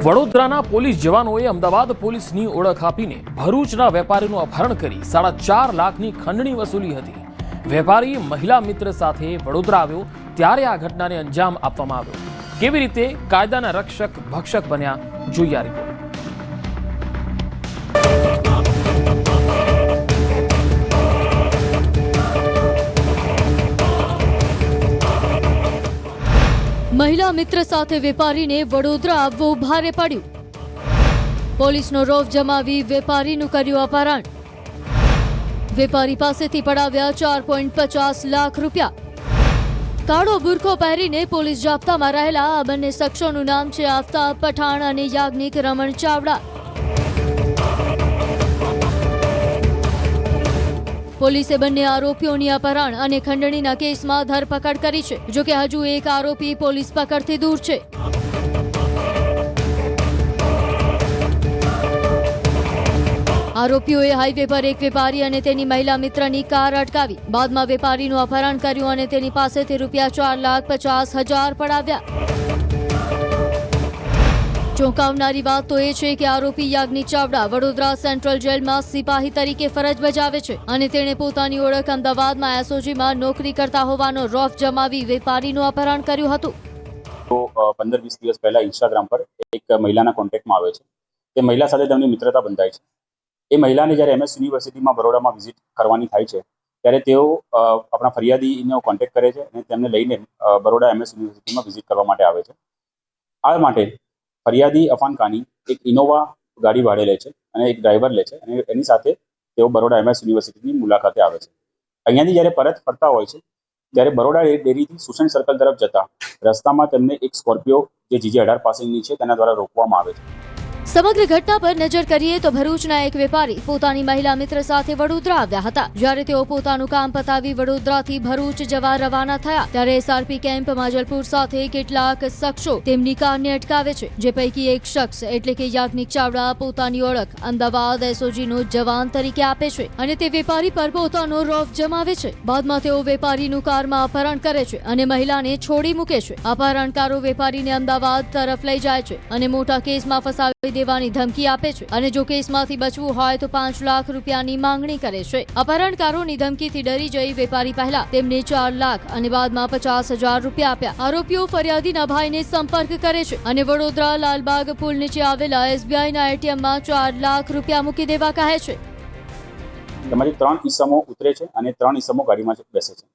વડોદરાના પોલીસ જવાનોએ અમદાવાદ પોલીસની ઓળખ આપીને ભરૂચના વેપારીનું અપહરણ કરી 4.5 લાખની ખંડણી વસૂલી હતી। વેપારી મહિલા મિત્ર સાથે વડોદરા આવ્યો ત્યારે આ ઘટનાને અંજામ આપવામાં આવ્યો। કેવી રીતે કાયદાના રક્ષક ભક્ષક બન્યા, જોઈએ આ રિપોર્ટ। મહિલા મિત્ર સાથે વેપારીને વડોદરા આવવું ભારે પડ્યું। પોલીસનો રોફ જમાવી વેપારીનું કર્યું અપહરણ। વેપારી પાસેથી પડાવ્યા 4.50 લાખ રૂપિયા। કાળો બુરખો પહેરીને પોલીસ જાપ્તામાં રહેલા આ બંને શખ્સોનું નામ છે આફતાબ પઠાણ અને યાજ્ઞિક રમણ ચાવડા। પોલીસે બંને આરોપીઓની અપહરણ અને ખંડણીના કેસમાં ધરપકડ કરી છે। જો કે હજુ એક આરોપી પોલીસ પકડથી દૂર છે। આરોપીઓએ હાઈવે પર એક વેપારી અને તેની મહિલા મિત્રની કાર અટકાવી બાદમાં વેપારીનું અપહરણ કર્યું અને તેની પાસેથી ₹4,50,000 પડાવ્યા। ચોંકાવનારી વાત તો એ છે કે આરોપી યાજ્ઞિક ચાવડા વડોદરા સેન્ટ્રલ જેલમાં સિપાહી તરીકે ફરજ બજાવે છે અને તેણે પોતાની ઓળખ અમદાવાદમાં એસઓજીમાં નોકરી કરતા હોવાનો રોફ જમાવી વેપારીનું અપહરણ કર્યું હતું। તો 15-20 દિવસ પહેલા ઇન્સ્ટાગ્રામ પર એક મહિલાના કોન્ટેક્ટમાં આવે છે। તે મહિલા સાથે તેમની મિત્રતા બંધાય છે। એ મહિલાને જ્યારે MS યુનિવર્સિટીમાં બરોડામાં વિઝિટ કરવાની થાય છે ત્યારે તેઓ આપણા ફરિયાદીનો કોન્ટેક્ટ કરે છે અને તેમને લઈને બરોડા MS યુનિવર્સિટીમાં વિઝિટ કરવા માટે આવે છે। આ માટે ફરિયાદી અફાન કાની એક ઇનોવા ગાડી ભાડે લે છે અને એક ડ્રાઈવર લે છે અને એની સાથે તેઓ બરોડા MS યુનિવર્સિટીની મુલાકાતે આવે છે। અહીંયાથી જ્યારે પરત ફરતા હોય છે ત્યારે બરોડા ડેરીથી સુસન સર્કલ તરફ જતા રસ્તામાં તેમને એક સ્કોર્પિયો જે GJ18 પાસિંગની છે તેના દ્વારા રોકવામાં આવે છે। સમગ્ર ઘટના પર નજર કરીએ તો ભરૂચના એક વેપારી પોતાની મહિલા મિત્ર સાથે વડોદરા આવ્યા હતા। જ્યારે તેઓ પોતાનું કામ પતાવી વડોદરાથી ભરૂચ જવા રવાના થયા ત્યારે SRP કેમ્પ માજલપુર સાથે કેટલાક શખ્સો તેમની કારને અટકાવે છે। જે પૈકી એક શખ્સ એટલે કે યાજ્ઞિક ચાવડા પોતાની ઓળખ અમદાવાદ એસઓજીનો જવાન તરીકે આપે છે અને તે વેપારી પર પોતાનો રોફ જમાવે છે। બાદમાં તેઓ વેપારીનું કારમાં અપહરણ કરે છે અને મહિલાને છોડી મૂકે છે। અપહરણકારો વેપારીને અમદાવાદ તરફ લઈ જાય છે અને મોટા કેસમાં ફસાવી દેવાની ધમકી આપે છે અને જો કેસમાંથી બચવું હોય તો 5 લાખ રૂપિયાની માંગણી કરે છે। અપહરણકારોની ધમકીથી ડરી જઈ વેપારી પહેલા તેમને 4 લાખ અને બાદમાં 50,000 રૂપિયા આપ્યા। આરોપીઓ ફરિયાદીના ભાઈને સંપર્ક કરે છે અને વડોદરા લાલબાગ પુલ નીચે આવેલા SBIના ATMમાં 4 લાખ રૂપિયા મૂકી દેવા કહે છે। તેમાંથી 3 ઈસમો ઉતરે છે અને 3 ઈસમો ગાડીમાં બેસે છે।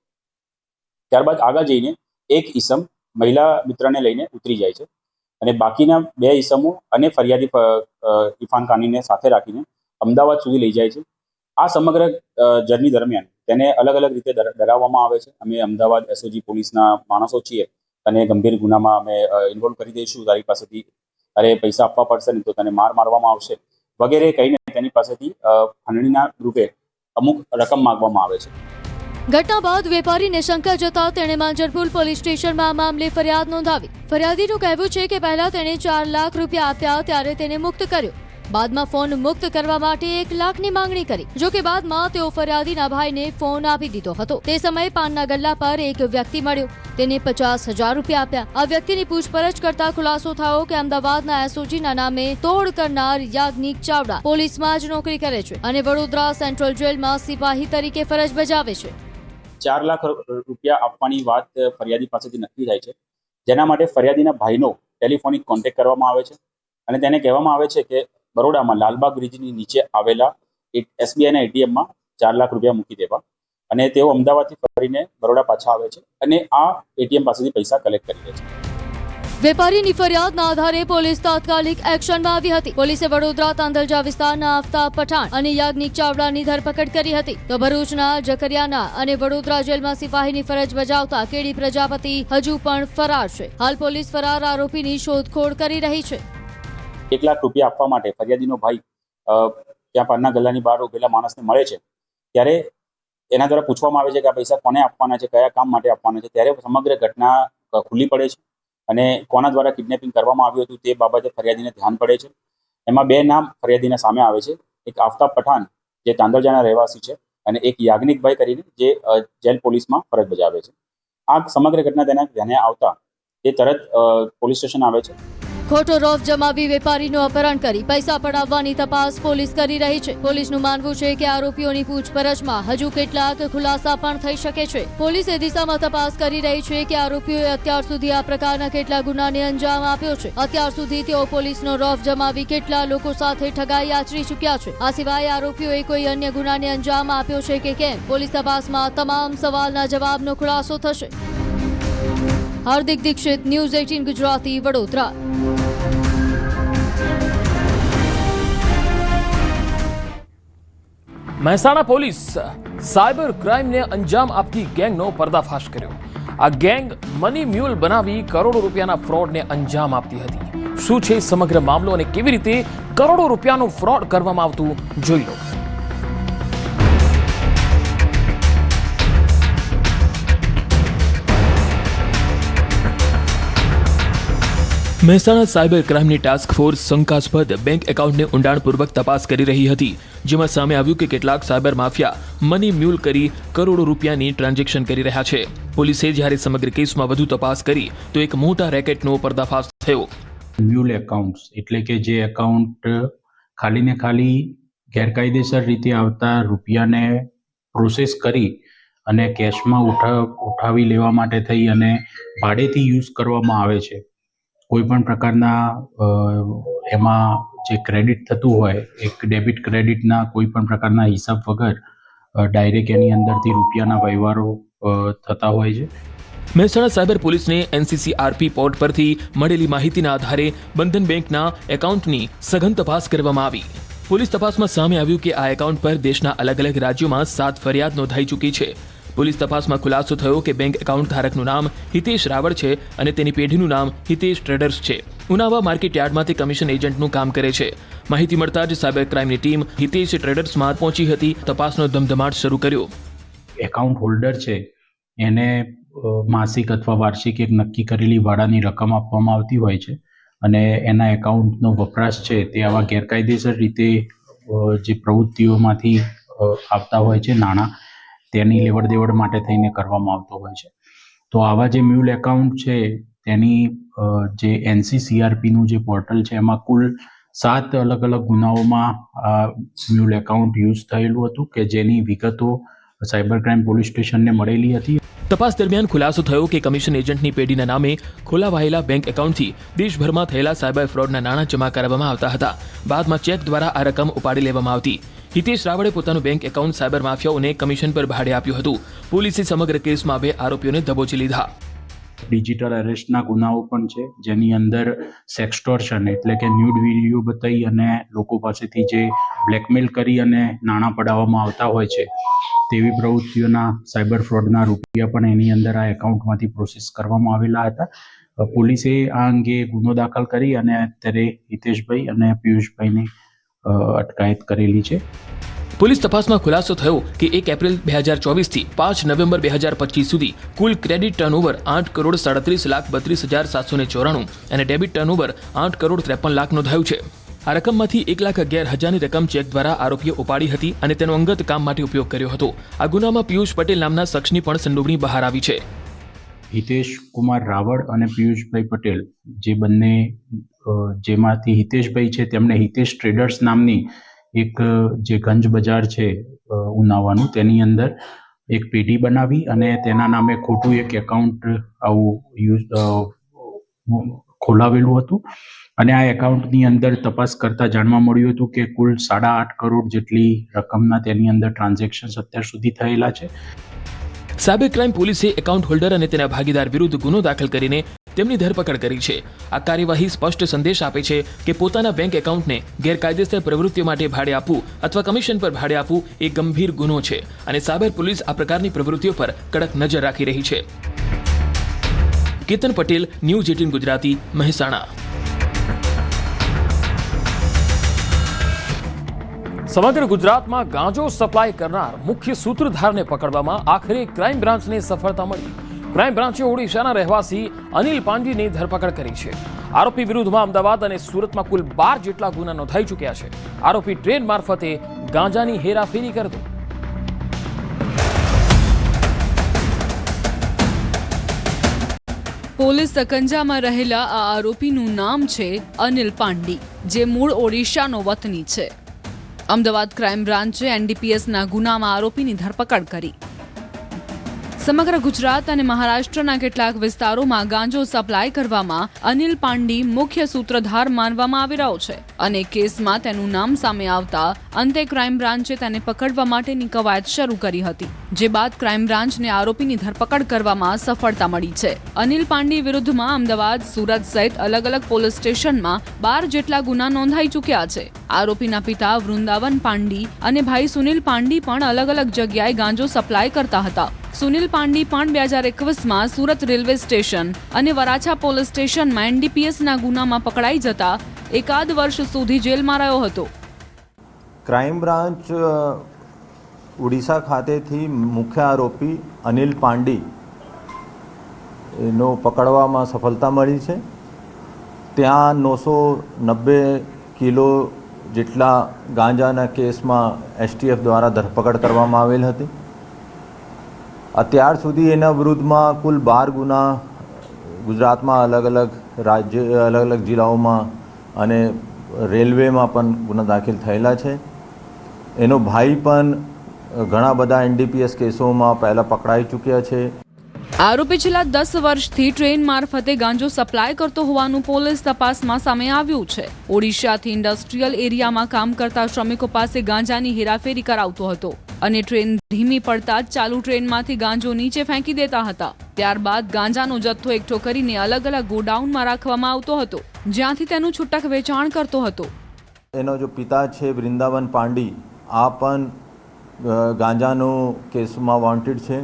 ત્યારબાદ આગળ જઈને એક ઈસમ મહિલા મિત્રને લઈને ઉતરી જાય છે અને બાકીના 2 ઈસમો અને ફરિયાદી ઇરફાન કાનીને સાથે રાખીને અમદાવાદ સુધી લઈ જાય છે। આ સમગ્ર જર્ની દરમિયાન તેને અલગ અલગ રીતે ડરાવવામાં આવે છે। અમે અમદાવાદ એસઓજી પોલીસના માણસો છીએ અને ગંભીર ગુનામાં અમે ઇન્વોલ્વ કરી દઈશું, તારી પાસેથી અરે પૈસા આપવા પડશે ને તો તને મારવામાં આવશે વગેરે કહીને તેની પાસેથી ખંડણીના રૂપે અમુક રકમ માંગવામાં આવે છે। ઘટના બાદ વેપારીને શંકા જતા તેણે માંજરપુર પોલીસ સ્ટેશનમાં આ મામલે ફરિયાદ નોંધાવી। ફરિયાદીનું કહેવું છે કે પહેલા તેણે 4 લાખ રૂપિયા આપ્યા ત્યારે તેને મુક્ત કર્યો। બાદમાં ફોન મુક્ત કરવા માટે 1 લાખની માંગણી કરી। જો કે બાદમાં તેઓ ફરિયાદીના ભાઈને ફોન આપી દીધો હતો। તે સમયે પાનના ગલ્લા પર એક વ્યક્તિ મળ્યો, તેને 50,000 રૂપિયા આપ્યા। આ વ્યક્તિની પૂછપરછ કરતા ખુલાસો થયો કે અમદાવાદના એસઓજીના નામે તોડ કરનાર યાજ્ઞિક ચાવડા પોલીસમાં જ નોકરી કરે છે અને વડોદરા સેન્ટ્રલ જેલમાં સિપાહી તરીકે ફરજ બજાવે છે। 4 લાખ રૂપિયા આપવાની વાત ફરિયાદી પાસેથી નક્કી થાય છે, જેના માટે ફરિયાદીના ભાઈનો ટેલિફોનિક કોન્ટેક્ટ કરવામાં આવે છે અને તેને કહેવામાં આવે છે કે બરોડામાં લાલબાગ બ્રિજની નીચે આવેલા SBIના ATMમાં 4 લાખ રૂપિયા મૂકી દેવા અને તેઓ અમદાવાદથી ફરીને બરોડા પાછા આવે છે અને આ ATM પાસેથી પૈસા કલેક્ટ કરી લે છે। વેપારીની ફરિયાદના આધારે પોલીસ તાત્કાલિક એક્શનમાં આવી હતી। પોલીસે વડોદરા તાંદલજા વિસ્તારના આફતાબ પઠાણ અને યાજ્ઞિક ચાવડાની ધરપકડ કરી હતી। તો ભરૂચના જકરિયાના અને વડોદરા જેલમાં સિપાહીની ફરજ બજાવતા કેડી પ્રજાપતિ હજુ પણ ફરાર છે। હાલ પોલીસ ફરાર આરોપીની શોધખોળ કરી રહી છે। 1 લાખ રૂપિયા આપવા માટે ફરિયાદીનો ભાઈ ત્યાં પાનના ગલ્લાની બહાર ઉભેલા માણસને મળે છે ત્યારે એના દ્વારા પૂછવામાં આવે છે કે આ પૈસા કોને આપવાના છે, કયા કામ માટે આપવાના છે। ત્યારે સમગ્ર ઘટના ખુલ્લી પડે છે અને કોના દ્વારા કિડનેપિંગ કરવામાં આવ્યું હતું તે બાબતે ફરિયાદીને ધ્યાન પડે છે। એમાં 2 નામ ફરિયાદીના સામે આવે છે, એક આફતાબ પઠાણ જે તાંદલજાના રહેવાસી છે અને એક યાજ્ઞિકભાઈ કરીને જે જેલ પોલીસમાં ફરજ બજાવે છે। આ સમગ્ર ઘટના તેના ધ્યાને આવતા એ તરત પોલીસ સ્ટેશન આવે છે। ખોટો રોફ જમાવી વેપારીનું અપહરણ કરી પૈસા પડાવવાની તપાસ પોલીસ કરી રહી છે. પોલીસનું માનવું છે કે આરોપીઓની પૂછપરછમાં હજુ કેટલાક ખુલાસા પણ થઈ શકે છે. પોલીસ એ દિશામાં તપાસ કરી રહી છે કે આરોપીઓએ અત્યાર સુધી આ પ્રકારના કેટલા ગુનાને અંજામ આપ્યો છે. અત્યાર સુધી તેઓ પોલીસનો રોફ જમાવી કેટલા લોકો સાથે ઠગાઈ આચરી ચૂક્યા છે. આ સિવાય આરોપીઓએ કોઈ અન્ય ગુનાને અંજામ આપ્યો છે કે કેમ, પોલીસ તપાસમાં તમામ સવાલના જવાબનો ખુલાસો થશે. Hardik Dixit, news 18 Gujarati, Vadodara. Mehsana police cyber ક્રાઇમને અંજામ આપતી ગેંગનો પર્દાફાશ કર્યો. આ ગેંગ મની મ્યુલ બનાવી કરોડો રૂપિયાના ફ્રોડને અંજામ આપતી હતી. શું છે સમગ્ર મામલો અને કેવી રીતે કરોડો રૂપિયાનું ફ્રોડ કરવામાં આવતું જોઈ લો. મહેસાણા સાયબર ક્રાઇમની ટાસ્ક ફોર્સ શંકાસ્પદ બેંક એકાઉન્ટને ઊંડાણપૂર્વક તપાસ કરી રહી હતી, જેમાં સામે આવ્યું કે કેટલાક સાયબર માફિયા મની મ્યુલ કરી કરોડો રૂપિયાની ટ્રાન્ઝેક્શન કરી રહ્યા છે. પોલીસે જ્યારે સમગ્ર કેસમાં વધુ તપાસ કરી તો એક મોટા રેકેટનો પર્દાફાશ થયો. મ્યુલ એકાઉન્ટ્સ એટલે કે જે એકાઉન્ટ ખાલી ને ખાલી ગેરકાયદેસર રીતે આવતા રૂપિયાને પ્રોસેસ કરી અને કેશમાં ઉઠાવી લેવા માટે થઈ અને ભાડેથી યુઝ કરવામાં આવે છે. કોઈ પણ પ્રકારના એમાં જે ક્રેડિટ થતું હોય, એક ડેબિટ ક્રેડિટના કોઈ પણ પ્રકારના હિસાબ વગર ડાયરેક્ટ એની અંદરથી રૂપિયાના વ્યવહારો થતા હોય છે. મહેસાણા સાયબર પોલીસને NCCRP પોર્ટ પરથી મળેલી માહિતીના આધારે બંધન બેંકના એકાઉન્ટની સઘન તપાસ કરવામાં આવી. પોલીસ તપાસમાં સામે આવ્યું કે આ એકાઉન્ટ પર દેશના અલગ અલગ રાજ્યોમાં 7 ફરિયાદ નોંધાઈ ચૂકી છે. પોલીસ તપાસમાં ખુલાસો થયો કે બેંક એકાઉન્ટ ધારકનું નામ હિતેશ રાવળ છે અને તેની પેઢીનું નામ હિતેશ ટ્રેડર્સ છે. ઉનાવા માર્કેટ યાર્ડમાં તે કમિશન એજન્ટનું કામ કરે છે. માહિતી મળતા જ સાયબર ક્રાઇમની ટીમ હિતેશ ટ્રેડર્સમાં પહોંચી હતી. તપાસનો ધમધમાટ શરૂ કર્યો. એકાઉન્ટ હોલ્ડર છે એને માસિક અથવા વાર્ષિક એક નક્કી કરેલી ભાડાની રકમ આપવામાં આવતી હોય છે અને એના એકાઉન્ટનો વપરાશ છે તે આવા ગેરકાયદેસર રીતે જે પ્રવૃત્તિઓમાંથી આવતા હોય છે નાણાં, તેની લેવડ દેવડ માટે થઈને કરવામાં આવતો હોય છે. તો આવા જે મ્યુલ એકાઉન્ટ છે તેની જે NCCRPનું જે પોર્ટલ છે એમાં કુલ 7 અલગ અલગ ગુનાઓમાં આ મ્યુલ એકાઉન્ટ યુઝ થયેલું હતું કે જેની વિગતો સાયબર ક્રાઇમ પોલીસ સ્ટેશનને મળેલી હતી. તપાસ દરમિયાન ખુલાસો થયો કે કમિશન એજન્ટની પેઢીના નામે ખોલાવાયેલા બેંક એકાઉન્ટથી દેશભરમાં થયેલા સાયબર ફ્રોડના નાણાં જમા કરવામાં આવતા હતા. બાદમાં ચેક દ્વારા આ રકમ ઉપાડી લેવામાં આવતી. હિતેશ રાવળે પોતાનું બેંક એકાઉન્ટ સાયબર માફિયાઓને કમિશન પર ભાડે આપ્યું હતું. પોલીસે સમગ્ર કેસમાં 2 આરોપીઓને દબોચી લીધા. ડિજિટલ અરેસ્ટના ગુનાઓ પણ છે, જેની અંદર સેક્સટોર્શન એટલે કે ન્યૂડ વિડીયો બતાવી અને લોકો પાસેથી જે બ્લેકમેલ કરી અને નાણાં પડાવવામાં આવતા હોય છે તેવી પ્રવૃત્તિઓના સાયબર ફ્રોડના રૂપિયા પણ એની અંદર આ એકાઉન્ટમાંથી પ્રોસેસ કરવામાં આવેલા હતા. પોલીસે આ અંગે ગુનો દાખલ કરી અને અત્યારે હિતેશભાઈ અને પિયુષભાઈની અટકાયત કરેલી છે. પોલીસ તપાસમાં ખુલાસો થયો કે 1 એપ્રિલ 2024 થી 5 નવેમ્બર 2025 સુધી કુલ ક્રેડિટ ટર્નઓવર 8,37,32,794 અને ડેબિટ ટર્નઓવર 8,53,00,000 નોંધાયું છે. આ રકમમાંથી 1,11,000ની રકમ ચેક દ્વારા આરોપીએ ઉપાડી હતી અને તેનો અંગત કામ માટે ઉપયોગ કર્યો હતો. આ ગુનામાં પિયુષ પટેલ નામના શખ્સની પણ સંડોવણી બહાર આવી છે. હિતેશ કુમાર રાવળ અને પિયુષભાઈ પટેલ જે બંને, જેમાંથી હિતેશભાઈ છે તેમણે હિતેશ ટ્રેડર્સ નામની એક જે ગંજ બજાર છે ઉનાવાનું, તેની અંદર એક પેઢી બનાવી અને તેના નામે ખોટું એક એકાઉન્ટ આવું ખોલાવેલું હતું અને આ એકાઉન્ટની અંદર તપાસ કરતા જાણવા મળ્યું હતું કે કુલ 8.5 કરોડ જેટલી રકમના તેની અંદર ટ્રાન્ઝેક્શન્સ અત્યાર સુધી થયેલા છે. સાયબર ક્રાઇમ પોલીસે એકાઉન્ટ હોલ્ડર અને તેના ભાગીદાર વિરુદ્ધ ગુનો દાખલ કરીને તેમની ધરપકડ કરી છે. આ કાર્યવાહી સ્પષ્ટ સંદેશ આપે છે કે પોતાના બેંક એકાઉન્ટને ગેરકાયદેસર પ્રવૃત્તિઓ માટે ભાડે આપવું અથવા કમિશન પર ભાડે આપવું એ ગંભીર ગુનો છે અને સાયબર પોલીસ આ પ્રકારની પ્રવૃત્તિઓ પર કડક નજર રાખી રહી છે. કેતન પટેલ, ન્યૂઝ 18 ગુજરાતી, મહેસાણા. સમગ્ર ગુજરાતમાં ગાંજો સપ્લાય કરનાર મુખ્ય સૂત્રધારને પકડવામાં આખરે ક્રાઇમ બ્રાન્ચને સફળતા મળી. ક્રાઇમ બ્રાન્ચે ઓડિશાના રહેવાસી અનિલ પાંડીની ધરપકડ કરી છે. આરોપી વિરુદ્ધમાં અમદાવાદ અને સુરતમાં કુલ 12 જેટલા ગુના નોંધાઈ ચૂક્યા છે. આરોપી ટ્રેન મારફતે ગાંજાની હેરાફેરી કરતો. પોલીસ સકંજામાં રહેલા આ આરોપીનું નામ છે અનિલ પાંડી, જે મૂળ ઓડિશાનો વતની છે. અમદાવાદ ક્રાઇમ બ્રાન્ચે એનડીપીએસના ગુનામાં આરોપીની ધરપકડ કરી. સમગ્ર ગુજરાત અને મહારાષ્ટ્રના કેટલાક વિસ્તારોમાં ગાંજો સપ્લાય કરવામાં અનિલ પાંડી મુખ્ય સૂત્રધાર માનવામાં આવી રહ્યો છે અને કેસમાં તેનું નામ સામે આવતા અંતે ક્રાઇમ બ્રાન્ચે તેને પકડવા માટેની કવાયત શરૂ કરી હતી, જે બાદ ક્રાઇમ બ્રાન્ચને આરોપીની ધરપકડ કરવામાં સફળતા મળી છે. અનિલ પાંડી વિરુદ્ધમાં અમદાવાદ, સુરત સહિત અલગ અલગ પોલીસ સ્ટેશનમાં 12 જેટલા ગુના નોંધાઈ ચૂક્યા છે. આરોપીના પિતા વૃંદાવન પાંડી અને ભાઈ સુનિલ પાંડી પણ અલગ અલગ જગ્યાએ ગાંજો સપ્લાય કરતા હતા. સુનિલ પાંડી પણ 2021માં સુરત રેલવે સ્ટેશન અને વરાછા પોલીસ સ્ટેશનમાં એનડીપીએસના ગુનામાં પકડાઈ જતા એકાદ વર્ષ સુધી જેલમાં રહ્યો હતો. ક્રાઇમ બ્રાન્ચ ઓડિશા ખાતેથી મુખ્ય આરોપી અનિલ પાંડી એનો પકડવામાં સફળતા મળી છે. ત્યાં 990 કિલો જેટલા ગાંજાના કેસમાં એસટીએફ દ્વારા ધરપકડ કરવામાં આવેલ હતી. અત્યાર સુધી એના વિરુદ્ધમાં કુલ 12 ગુના ગુજરાતમાં અલગ અલગ રાજ્ય, અલગ અલગ જિલ્લાઓમાં અને રેલવેમાં પણ ગુના દાખલ થયેલા છે. એનો ભાઈ પણ ઘણા બધા એનડીપીએસ કેસોમાં પહેલાં પકડાઈ ચૂક્યા છે. આરોપી છેલ્લા 10 વર્ષથી ટ્રેન મારફતે ગાંજો સપ્લાય કરતો હોવાનું પોલીસ તપાસમાં સામે આવ્યું છે. ઓડિશાથી ઇન્ડસ્ટ્રીયલ એરિયામાં કામ કરતા શ્રમિકો પાસે ગાંજાની હેરાફેરી કરાવતો હતો અને ટ્રેન ધીમી પડતા જ ચાલુ ટ્રેનમાંથી ગાંજો નીચે ફેંકી દેતા હતા. ત્યારબાદ ગાંજાનો જથ્થો એકઠો કરીને અલગ અલગ ગોડાઉનમાં રાખવામાં આવતો હતો, જ્યાંથી તેનું છૂટક વેચાણ કરતો હતો. એનો જો પિતા છે વૃંદાવન પાંડી, આ પણ ગાંજાનો કેસમાં વોન્ટેડ છે.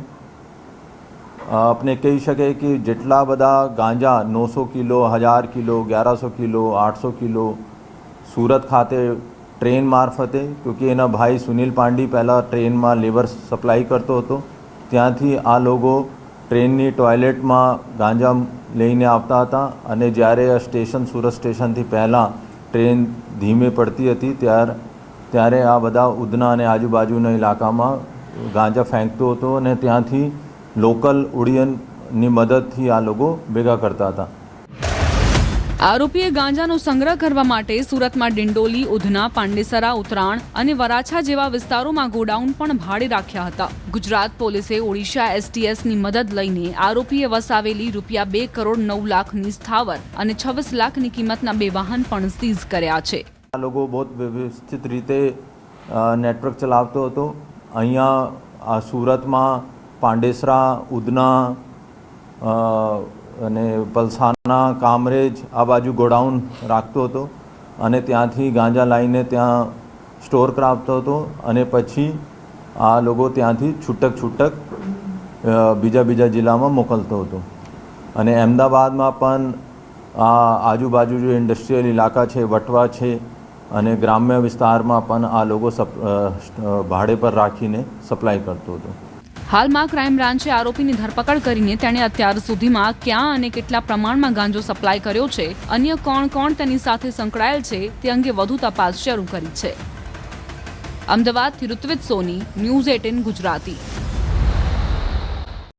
આપણે કહી શકીએ કે જેટલા બધા ગાંજા 900 kilo, 1000 kilo, 1100 kilo, 800 kilo Surat ખાતે ટ્રેન મારફતે, ક્યોંકि એના ભાઈ સુનિલ પાંડી પહેલાં ટ્રેનમાં લેબર સપ્લાય કરતો હતો, ત્યાંથી આ લોકો ટ્રેનની ટોયલેટમાં ગાંજા લઈને આવતા હતા અને જ્યારે સ્ટેશન સુરત સ્ટેશનથી પહેલાં ટ્રેન ધીમે પડતી હતી ત્યારે આ બધા ઉધના અને આજુબાજુના ઇલાકામાં ગાંજા ફેંકતો હતો અને ત્યાંથી લોકલ ઉડિયનની મદદથી આ લોકો ભેગા કરતા હતા. આરોપીએ ગાંજાનો સંગ્રહ કરવા માટે સુરતમાં ડિંડોલી, ઉધના, પાંડેસરા, ઉતરાણ અને વરાછા જેવા વિસ્તારોમાં ગોડાઉન પણ ભાડે રાખ્યા હતા. ગુજરાત પોલીસે ઓડિશા એસટીએસની મદદ લઈને આરોપીએ વસાવેલી ₹2 કરોડ 9 લાખની સ્થાવર અને 26 લાખની કિંમતના 2 વાહન પણ સીઝ કર્યા છે. આ લોકો બહુ વ્યવસ્થિત રીતે નેટવર્ક ચલાવતો હતો. અહીંયા આ સુરતમાં પાંડેસરા, ઉધના અને પલસાના, કામરેજ આ બાજુ ગોડાઉન રાખતો હતો અને ત્યાંથી ગાંજા લાવીને ત્યાં સ્ટોર કરાવતો હતો અને પછી આ લોકો ત્યાંથી છૂટક બીજા જિલ્લામાં મોકલતો હતો. અને અમદાવાદમાં પણ આ આજુબાજુ જે ઇન્ડસ્ટ્રીયલ ઇલાકા છે, વટવા છે અને ગ્રામ્ય વિસ્તારમાં પણ આ લોકો ભાડે પર રાખીને સપ્લાય કરતો હતો. હાલમાં ક્રાઇમ બ્રાન્ચે આરોપીની ધરપકડ કરીને તેણે અત્યાર સુધીમાં ક્યાં અને કેટલા પ્રમાણમાં ગાંજો સપ્લાય કર્યો છે, અન્ય કોણ તેની સાથે સંકળાયેલ છે તે અંગે વધુ તપાસ શરૂ કરી છે. અમદાવાદથી ઋત્વિજ સોની, ન્યૂઝ 18 ગુજરાતી.